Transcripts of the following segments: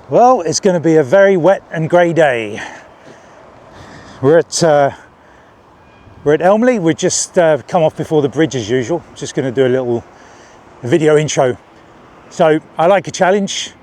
Well, it's going to be a very wet and grey day. We're at Elmley. We've just come off before the bridge as usual. Just going to do a little video intro. So I like a challenge.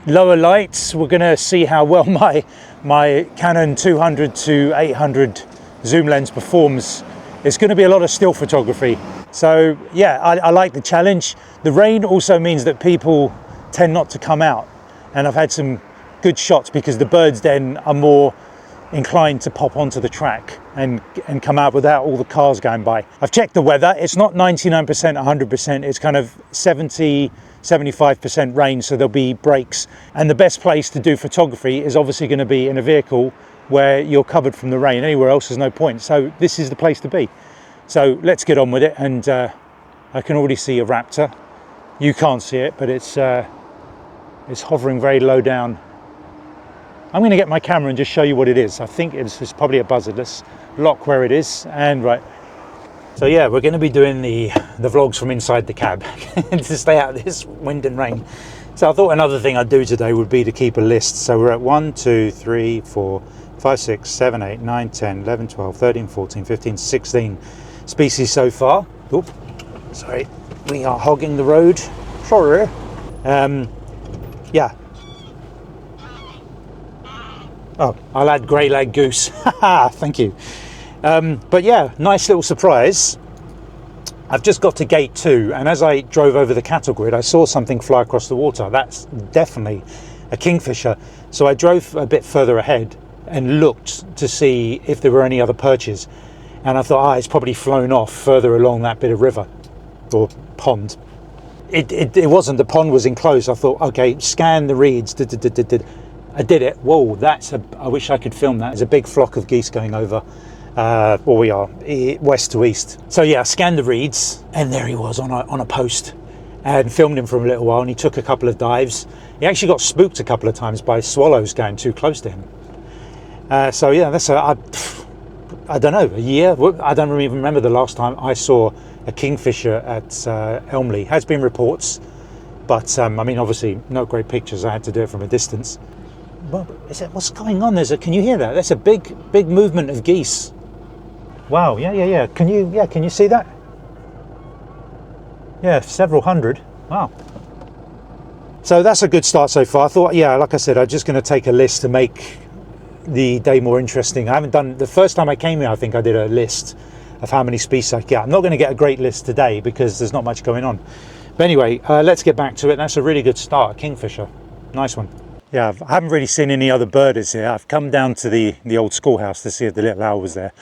Lower lights. We're going to see how well my Canon 200 to 800 zoom lens performs. It's going to be a lot of still photography. So yeah, I like the challenge. The rain also means that people tend not to come out. And I've had some good shots because the birds then are more inclined to pop onto the track and come out without all the cars going by. I've checked the weather. It's not 99%, 100%. It's kind of 70, 75% rain, so there'll be breaks. And the best place to do photography is obviously going to be in a vehicle where you're covered from the rain. Anywhere else is no point. So this is the place to be. So let's get on with it. And I can already see a raptor. You can't see it, but it's hovering very low down. I'm going to get my camera and just show you what it is. I think it's probably a buzzard. Let's lock where it is. And right. So yeah, we're going to be doing the vlogs from inside the cab to stay out of this wind and rain. So I thought another thing I'd do today would be to keep a list. So we're at 1, 2, 3, 4, 5, 6, 7, 8, 9, 10, 11, 12, 13, 14, 15, 16 species so far. Oop, sorry. We are hogging the road. Sorry. Yeah. Oh, I'll add grey lag goose. Thank you. But yeah, nice little surprise. I've just got to gate 2, and as I drove over the cattle grid, I saw something fly across the water. That's definitely a kingfisher. So I drove a bit further ahead and looked to see if there were any other perches. And I thought, it's probably flown off further along that bit of river or pond. It wasn't. The pond was enclosed. I thought, okay, scan the reeds. I did it. Whoa, I wish I could film that. There's a big flock of geese going over where we are, west to east. So yeah, I scanned the reeds, and there he was on a post, and filmed him for a little while, and he took a couple of dives. He actually got spooked a couple of times by swallows going too close to him. So yeah, that's I don't know, a year. I don't even remember the last time I saw a kingfisher at Elmley. Has been reports, but I mean, obviously no great pictures. I had to do it from a distance. Well, what's going on? Can you hear that? That's a big movement of geese. Wow. Yeah. Can you see that? Yeah, several hundred. Wow. So that's a good start so far. I thought, yeah, like I said, I'm just going to take a list to make the day more interesting. I haven't done, the first time I came here, I think I did a list of how many species I get. I'm not going to get a great list today because there's not much going on. But anyway, let's get back to it. That's a really good start, a kingfisher. Nice one. Yeah, I haven't really seen any other birders here. I've come down to the old schoolhouse to see if the little owl was there,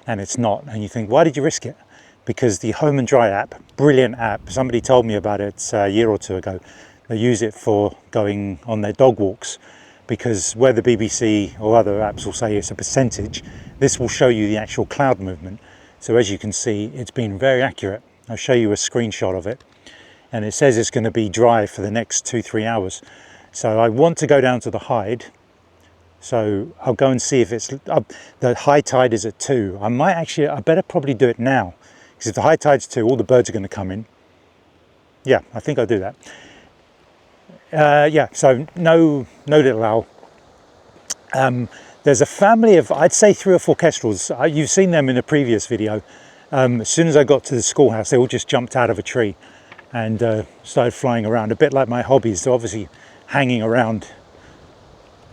and it's not. And you think, why did you risk it? Because the Home and Dry app, brilliant app. Somebody told me about it a year or two ago. They use it for going on their dog walks, because where the BBC or other apps will say it's a percentage, this will show you the actual cloud movement. So as you can see, it's been very accurate. I'll show you a screenshot of it. And it says it's going to be dry for the next 2-3 hours. So I want to go down to the hide. So I'll go and see if it's, the high tide is at 2. I better probably do it now. Because if the high tide's 2, all the birds are going to come in. Yeah, I think I'll do that. Yeah, so no little owl. There's a family of, I'd say 3 or 4 kestrels. You've seen them in a previous video. As soon as I got to the schoolhouse, they all just jumped out of a tree and started flying around, a bit like my hobbies. They're obviously hanging around.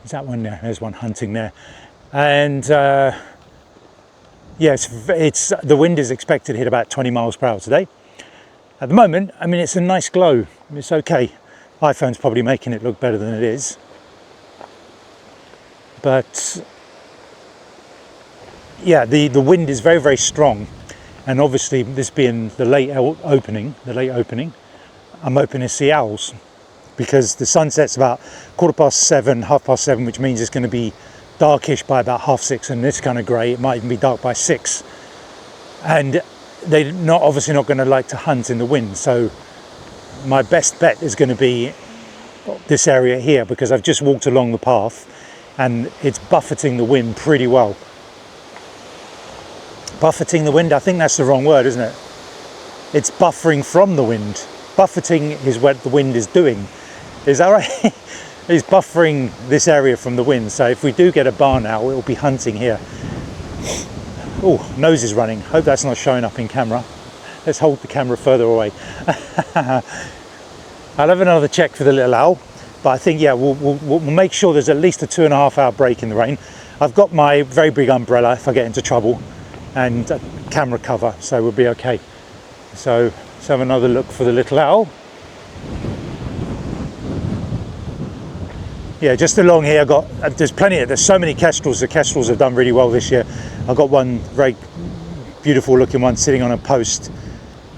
Is that one there? There's one hunting there. And yes, the wind is expected to hit about 20 miles per hour today. At the moment, I mean, it's a nice glow. It's okay. iPhone's probably making it look better than it is. But yeah, the wind is very, very strong. And obviously this being the late opening, I'm hoping to see owls, because the sun sets about 7:15, 7:30, which means it's going to be darkish by about 6:30, and it's kind of grey. It might even be dark by 6. And they're obviously not going to like to hunt in the wind. So my best bet is going to be this area here, because I've just walked along the path and it's buffeting the wind pretty well. Buffeting the wind, I think that's the wrong word, isn't it? It's buffering from the wind. Buffeting is what the wind is doing. Is that right? is buffering this area from the wind. So if we do get a barn owl, it will be hunting here. Oh, nose is running. Hope that's not showing up in camera. Let's hold the camera further away. I'll have another check for the little owl, but I think, yeah, we'll make sure there's at least a 2.5 hour break in the rain. I've got my very big umbrella if I get into trouble, and a camera cover, so we'll be okay. So let's have another look for the little owl. Yeah, just along here, there's so many kestrels. The kestrels have done really well this year. I've got one very beautiful looking one sitting on a post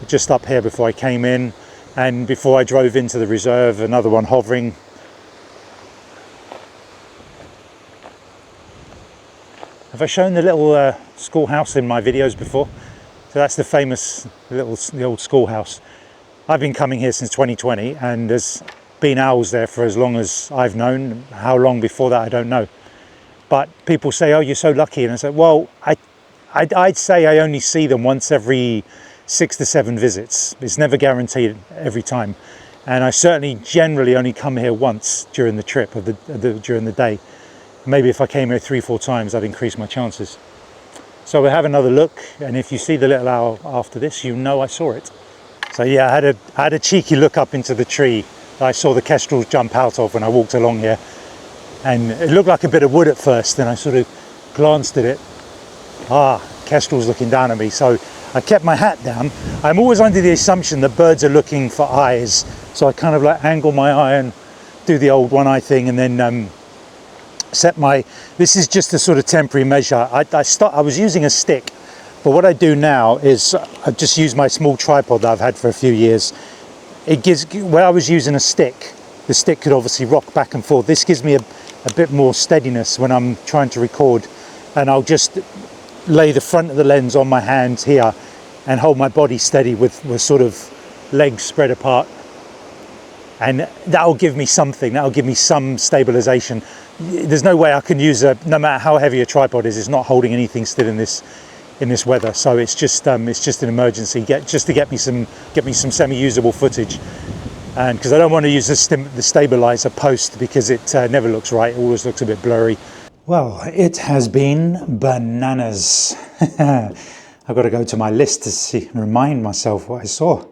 just up here before I came in, and before I drove into the reserve, another one hovering. Have I shown the little schoolhouse in my videos before? So that's the famous the old schoolhouse. I've been coming here since 2020, and there's been owls there for as long as I've known. How long before that, I don't know. But people say, oh, you're so lucky. And I say, well, I'd say I only see them once every 6 to 7 visits. It's never guaranteed every time. And I certainly generally only come here once during the trip, during the day. Maybe if I came here 3-4 times, I'd increase my chances. So we'll have another look. And if you see the little owl after this, you know I saw it. So yeah, I had a cheeky look up into the tree that I saw the kestrels jump out of when I walked along here. And it looked like a bit of wood at first, then I sort of glanced at it. Kestrels looking down at me. So I kept my hat down. I'm always under the assumption that birds are looking for eyes. So I kind of like angle my eye and do the old one eye thing, and then this is just a sort of temporary measure. I was using a stick, but what I do now is I've just used my small tripod that I've had for a few years. Where I was using a stick, the stick could obviously rock back and forth. This gives me a bit more steadiness when I'm trying to record, and I'll just lay the front of the lens on my hand here and hold my body steady with sort of legs spread apart, and that'll give me something. That'll give me some stabilization. There's no way I can use no matter how heavy a tripod is, it's not holding anything still in this weather. So it's just an emergency, just to get me some semi-usable footage, and because I don't want to use the stabilizer post, because it never looks right. It always looks a bit blurry. Well, it has been bananas. I've got to go to my list to remind myself what I saw.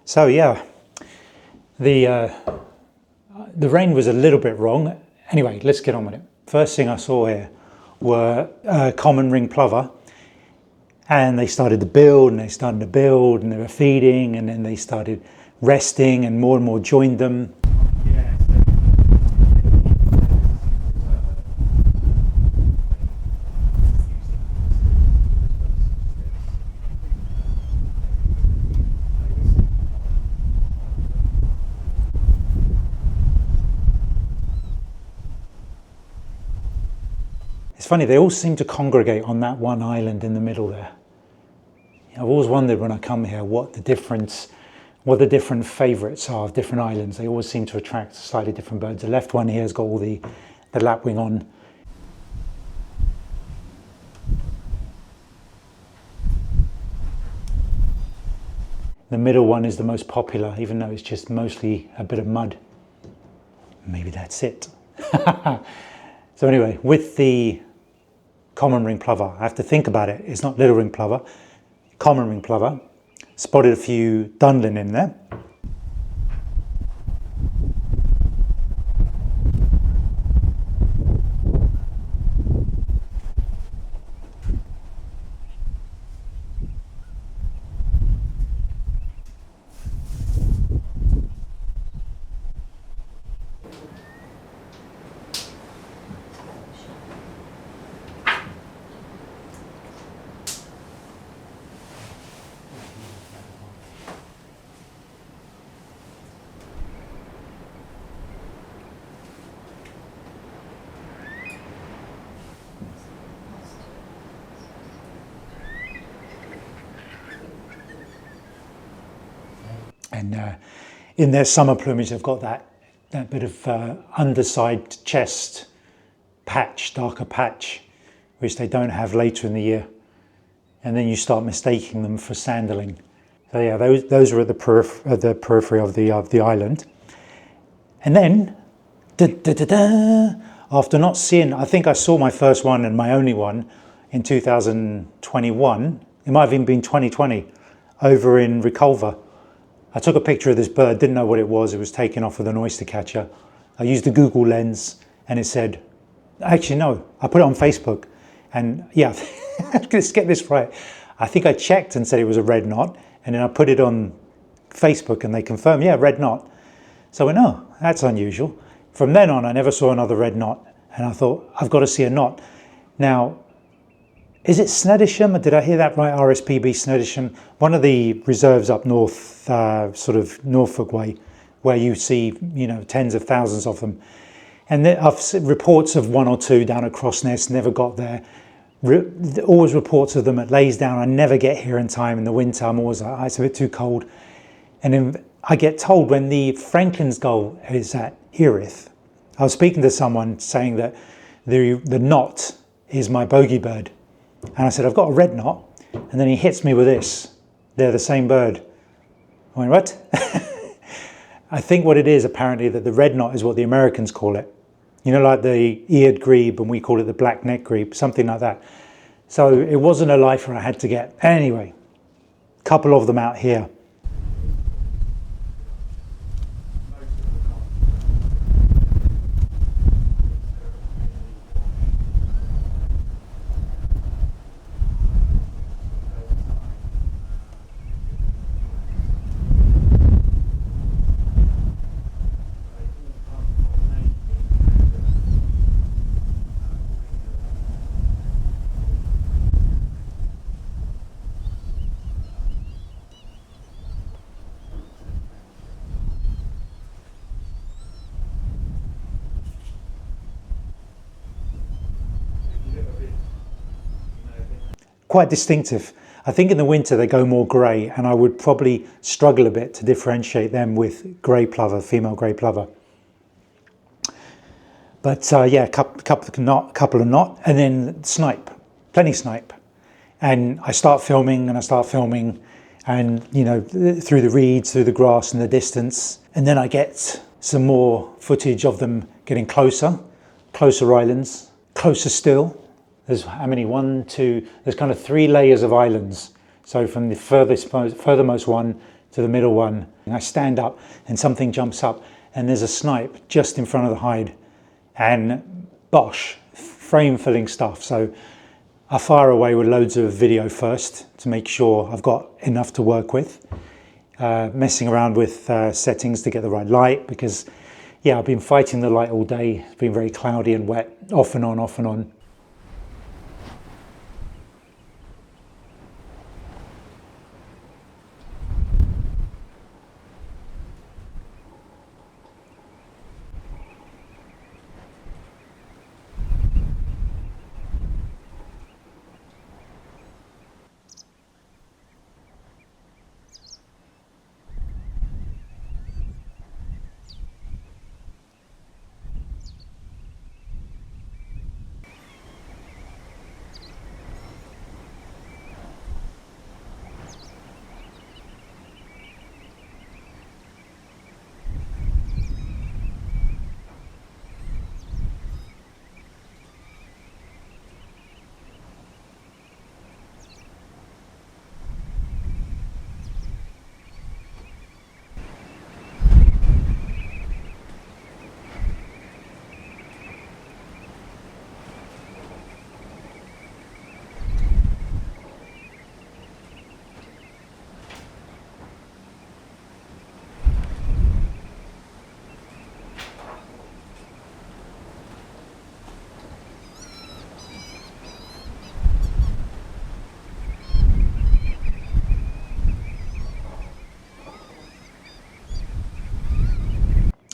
So yeah, the rain was a little bit wrong. Anyway, let's get on with it. First thing I saw here were common ring plover, and they started to build, and they were feeding, and then they started resting, and more joined them. It's funny, they all seem to congregate on that one island in the middle there. I've always wondered when I come here what the different favourites are of different islands. They always seem to attract slightly different birds. The left one here has got all the lapwing on. The middle one is the most popular, even though it's just mostly a bit of mud. Maybe that's it. So anyway, with the common ring plover, I have to think about it. It's not little ring plover, common ring plover. Spotted a few dunlin in there. And in their summer plumage, they've got that bit of underside chest patch, darker patch, which they don't have later in the year. And then you start mistaking them for sanderling. So yeah, those are at the periphery of the island. And then Da, da, da, da. After not seeing, I think I saw my first one and my only one in 2021. It might have even been 2020 over in Reculver. I took a picture of this bird, didn't know what it was. It was taken off with an oyster catcher. I used a Google lens and it said, actually no, I put it on Facebook and yeah, let's get this right. I think I checked and said it was a red knot and then I put it on Facebook and they confirmed, yeah, red knot. So I went, oh, that's unusual. From then on, I never saw another red knot and I thought, I've got to see a knot. Now, is it Sneddisham? Did I hear that right? RSPB Sneddisham, one of the reserves up north, sort of Norfolk way, where you see, you know, tens of thousands of them. And I've seen reports of one or two down at Crossness, never got there. Always reports of them at Laysdown. I never get here in time in the winter. I'm always like, it's a bit too cold. And then I get told when the Franklin's Gull is at Erith, I was speaking to someone saying that the knot is my bogey bird. And I said, I've got a red knot. And then he hits me with this. They're the same bird. I went, what? I think what it is apparently that the red knot is what the Americans call it. You know, like the eared grebe and we call it the black neck grebe, something like that. So it wasn't a lifer I had to get. Anyway, a couple of them out here. Quite distinctive. I think in the winter they go more grey and I would probably struggle a bit to differentiate them with grey plover, female grey plover. But yeah, couple of knot and then snipe, plenty snipe. And I start filming and you know, through the reeds, through the grass in the distance. And then I get some more footage of them getting closer islands, closer still. There's how many? There's kind of 3 layers of islands. So from the furthermost one to the middle one, and I stand up and something jumps up and there's a snipe just in front of the hide and bosh, frame filling stuff. So I fire away with loads of video first to make sure I've got enough to work with, messing around with settings to get the right light because yeah, I've been fighting the light all day. It's been very cloudy and wet, off and on, off and on.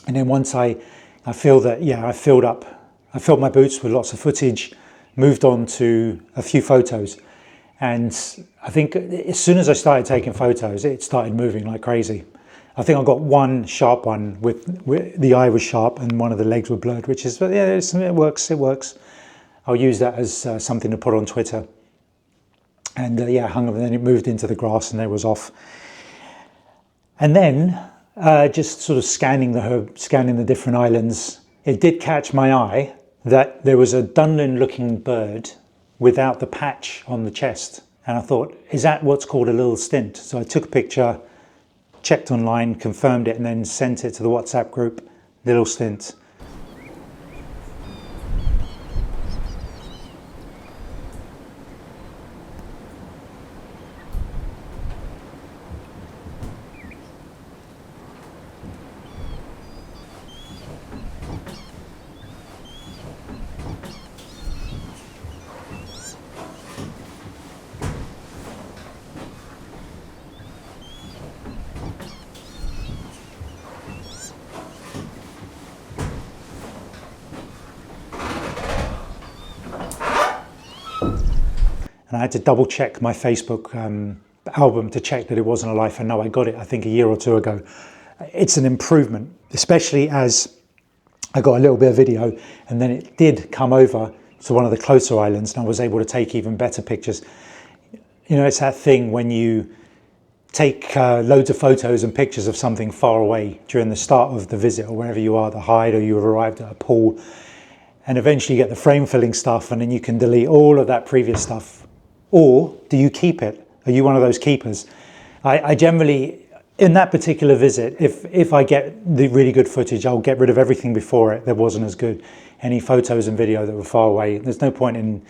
And then once I feel that, yeah, I filled my boots with lots of footage, moved on to a few photos. And I think as soon as I started taking photos, it started moving like crazy. I think I got one sharp one with the eye was sharp and one of the legs were blurred, which is, yeah, it works. I'll use that as something to put on Twitter. And yeah, hung up and then it moved into the grass and it was off. And then just sort of scanning the different islands, it did catch my eye that there was a Dunlin looking bird without the patch on the chest. And I thought, is that what's called a little stint? So I took a picture, checked online, confirmed it, and then sent it to the WhatsApp group, little stint. And I had to double check my Facebook album to check that it wasn't a life. And no, I got it, I think, a year or two ago. It's an improvement, especially as I got a little bit of video and then it did come over to one of the closer islands and I was able to take even better pictures. You know, it's that thing when you take loads of photos and pictures of something far away during the start of the visit or wherever you are, the hide, or you've arrived at a pool, and eventually you get the frame filling stuff and then you can delete all of that previous stuff. Or do you keep it? Are you one of those keepers? I generally, in that particular visit, if I get the really good footage, I'll get rid of everything before it that wasn't as good. Any photos and video that were far away, there's no point in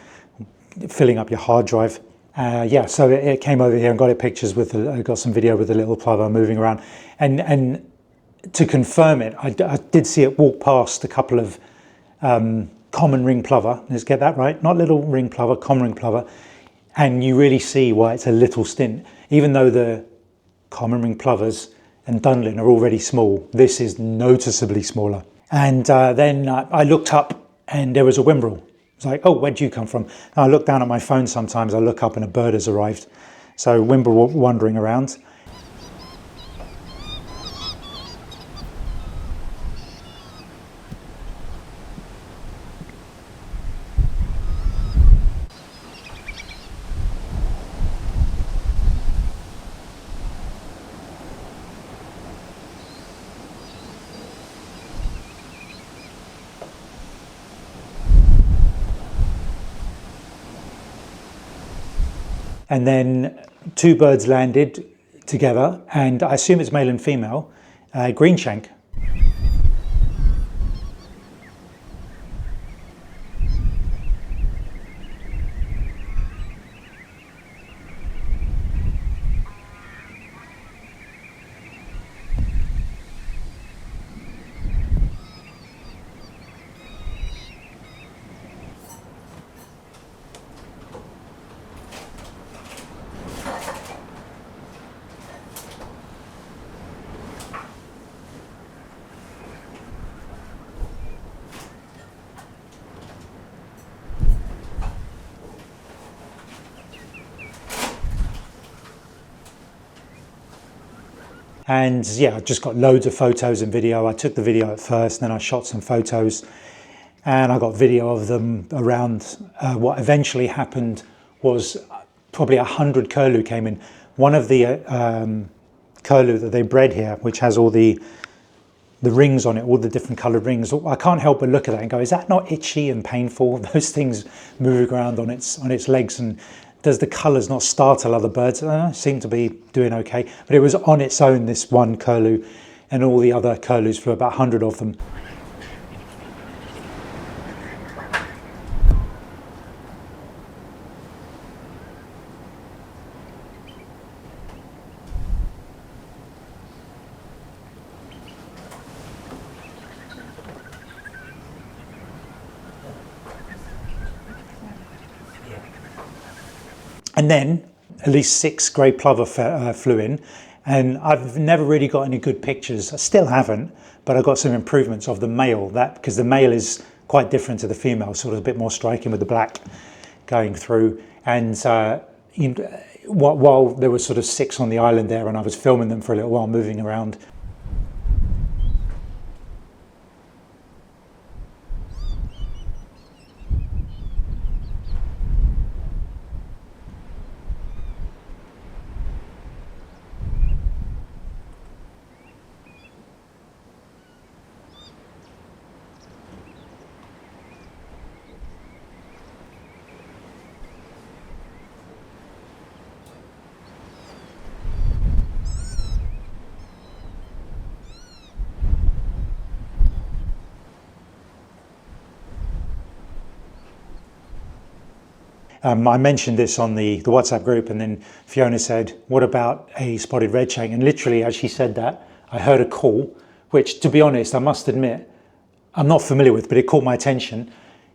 filling up your hard drive. Yeah, so it came over here and got it pictures with, I got some video with the little plover moving around. And to confirm it, I did see it walk past a couple of common ring plover. Let's get that right. Not little ring plover, common ring plover. And you really see why it's a little stint. Even though the common ring plovers and Dunlin are already small, this is noticeably smaller. And then I looked up and there was a whimbrel. It's like, oh, where'd you come from? And I look down at my phone sometimes, I look up and a bird has arrived. So whimbrel wandering around. And then two birds landed together, and I assume it's male and female, greenshank. And yeah, I just got loads of photos and video. I took the video at first, then I shot some photos and I got video of them around. What eventually happened was probably 100 curlew came in. One of the curlew that they bred here, which has all the rings on it, all the different coloured rings, I can't help but look at that and go, is that not itchy and painful? Those things moving around on its legs, and does the colours not startle other birds? Seem to be doing okay. But it was on its own, this one curlew, and all the other curlews, for about 100 of them. And then at least 6 grey plover flew in, and I've never really got any good pictures. I still haven't, but I got some improvements of the male, because the male is quite different to the female, sort of a bit more striking with the black going through. And while there were sort of 6 on the island there, and I was filming them for a little while, moving around, I mentioned this on the WhatsApp group, and then Fiona said, what about a spotted redshank? And literally as she said that, I heard a call, which, to be honest, I must admit, I'm not familiar with, but it caught my attention.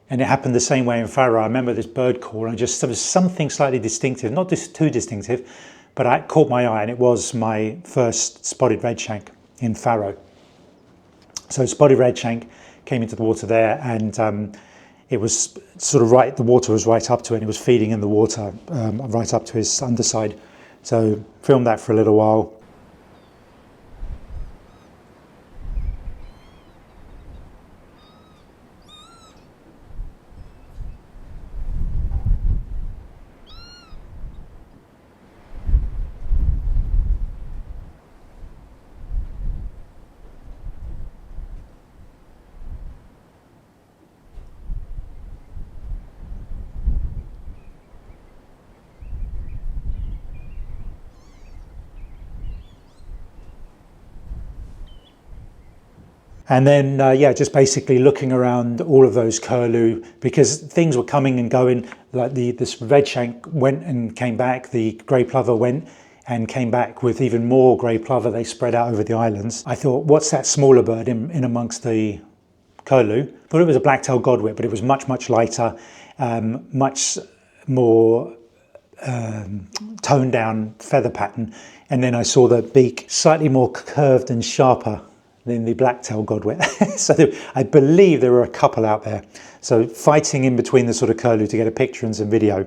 And it happened the same way in Farrow. I remember this bird call, and there was something slightly distinctive, not just too distinctive, but it caught my eye, and it was my first spotted redshank in Farrow. So spotted redshank came into the water there, and it was sort of right, the water was right up to it, and it was feeding in the water right up to his underside. So filmed that for a little while. And then, yeah, just basically looking around all of those curlew, because things were coming and going. Like this redshank went and came back, the grey plover went and came back with even more grey plover. They spread out over the islands. I thought, what's that smaller bird in amongst the curlew? Thought it was a black-tailed godwit, but it was much, much lighter, much more toned down feather pattern. And then I saw the beak slightly more curved and sharper than the black-tailed godwit. So I believe there were a couple out there. So fighting in between the sort of curlew to get a picture and some video.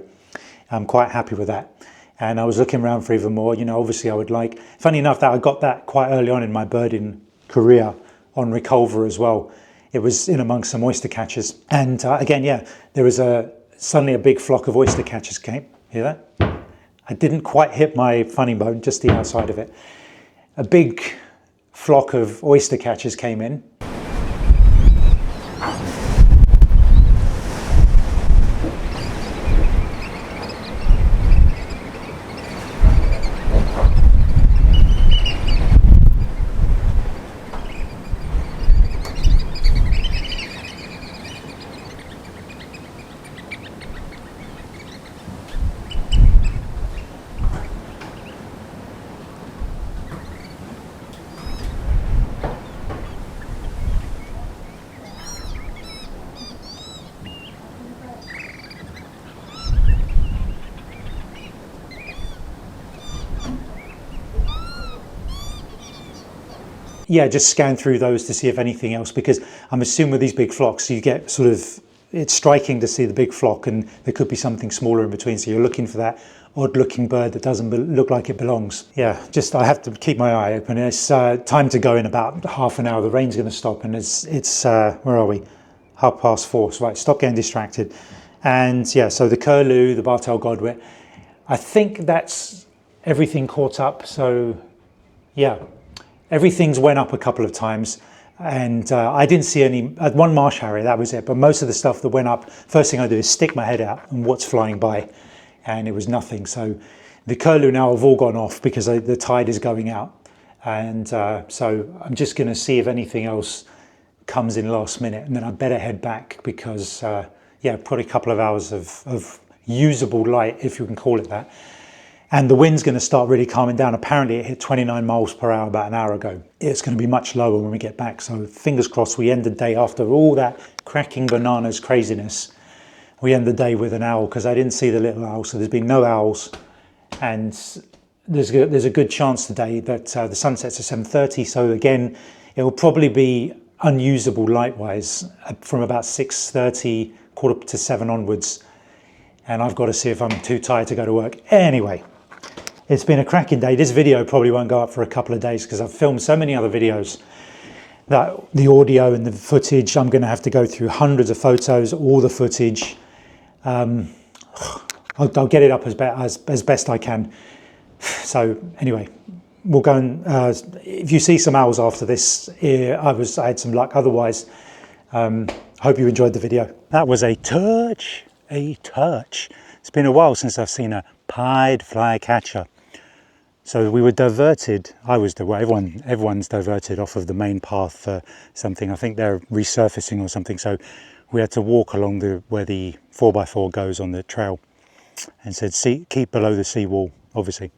I'm quite happy with that. And I was looking around for even more. You know, obviously I would like, funny enough that I got that quite early on in my birding career on Reculver as well. It was in amongst some oyster catchers. And again, yeah, there was suddenly a big flock of oyster catchers came. Hear that? I didn't quite hit my funny bone, just the outside of it. A big flock of oyster catchers came in. Yeah, just scan through those to see if anything else, because I'm assuming with these big flocks, you get sort of, it's striking to see the big flock and there could be something smaller in between. So you're looking for that odd looking bird that doesn't look like it belongs. Yeah, just I have to keep my eye open. It's time to go in about half an hour. The rain's going to stop, and it's where are we? 4:30. So right, stop getting distracted. And yeah, so the curlew, the bar-tailed godwit, I think that's everything caught up. So yeah. Everything's went up a couple of times, and I didn't see any, one marsh harrier, that was it. But most of the stuff that went up, first thing I do is stick my head out and what's flying by, and it was nothing. So the curlew now have all gone off because the tide is going out. And so I'm just gonna see if anything else comes in last minute, and then I better head back because yeah, probably a couple of hours of usable light, if you can call it that. And the wind's going to start really calming down. Apparently it hit 29 miles per hour about an hour ago. It's going to be much lower when we get back. So fingers crossed we end the day, after all that cracking bananas craziness, we end the day with an owl, because I didn't see the little owl. So there's been no owls. And there's a good chance today that the sun sets at 7:30. So again, it will probably be unusable light-wise from about 6:30, 6:45 onwards. And I've got to see if I'm too tired to go to work. Anyway. It's been a cracking day. This video probably won't go up for a couple of days because I've filmed so many other videos that the audio and the footage, I'm going to have to go through hundreds of photos, all the footage. I'll get it up as best I can. So anyway, we'll go and, if you see some owls after this, I had some luck. Otherwise, hope you enjoyed the video. That was a turch. It's been a while since I've seen a pied flycatcher. So we were diverted. Everyone's diverted off of the main path for something. I think they're resurfacing or something. So we had to walk along where the 4x4 goes on the trail. and said, keep below the seawall, obviously.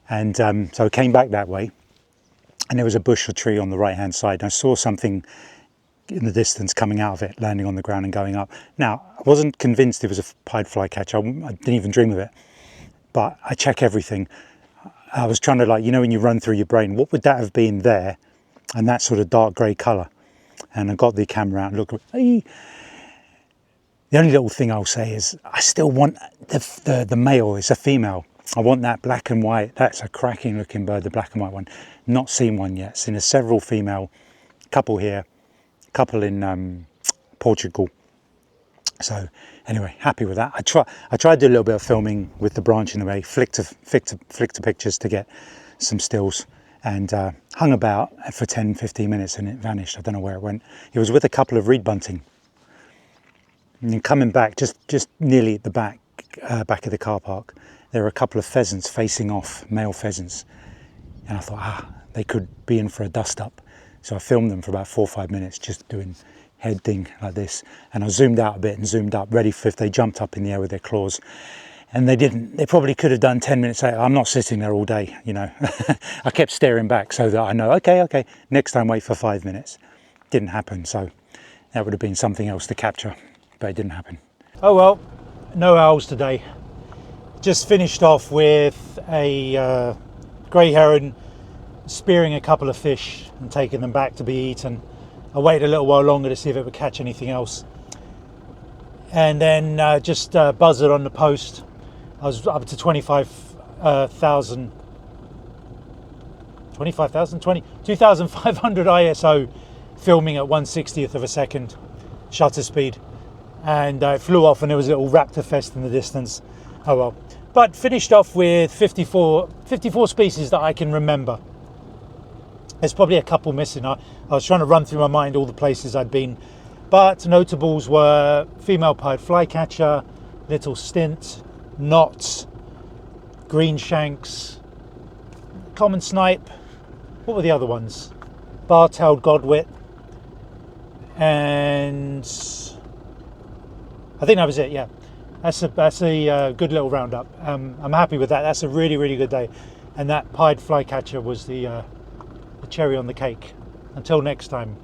And so I came back that way, and there was a bush or tree on the right hand side, and I saw something in the distance coming out of it, landing on the ground and going up. Now, I wasn't convinced it was a pied flycatcher. I didn't even dream of it, but I check everything. I was trying to, like, you know, when you run through your brain, what would that have been there, and that sort of dark grey colour. And I got the camera out and looked. Hey. The only little thing I'll say is I still want the male. It's a female. I want that black and white. That's a cracking looking bird, the black and white one. Not seen one yet. Seen a several female, couple here, couple in Portugal. So anyway, happy with that. I tried to do a little bit of filming with the branch in the way, flick to pictures to get some stills, and hung about for 10-15 minutes and it vanished. I don't know where it went. It was with a couple of reed bunting. And then coming back, just nearly at the back of the car park, there were a couple of pheasants facing off, male pheasants. And I thought, they could be in for a dust up. So I filmed them for about 4 or 5 minutes, just doing head thing like this. And I zoomed out a bit and zoomed up, ready for if they jumped up in the air with their claws. And they didn't. They probably could have done 10 minutes later. I'm not sitting there all day, you know. I kept staring back so that I know, okay, next time wait for 5 minutes. Didn't happen, so that would have been something else to capture, but it didn't happen. Oh well, no owls today. Just finished off with a grey heron, spearing a couple of fish and taking them back to be eaten. I waited a little while longer to see if it would catch anything else. And then just buzzard on the post. I was up to 25,500 ISO, filming at 1/60th of a second shutter speed. And it flew off and there was a little raptor fest in the distance. Oh well. But finished off with 54 species that I can remember. There's probably a couple missing. I was trying to run through my mind all the places I'd been. But notables were female pied flycatcher, little stint, knots, green shanks, common snipe. What were the other ones? Bar-tailed godwit, and I think that was it. Yeah, that's a good little roundup. I'm happy with that. That's a really, really good day. And that pied flycatcher was the cherry on the cake. Until next time.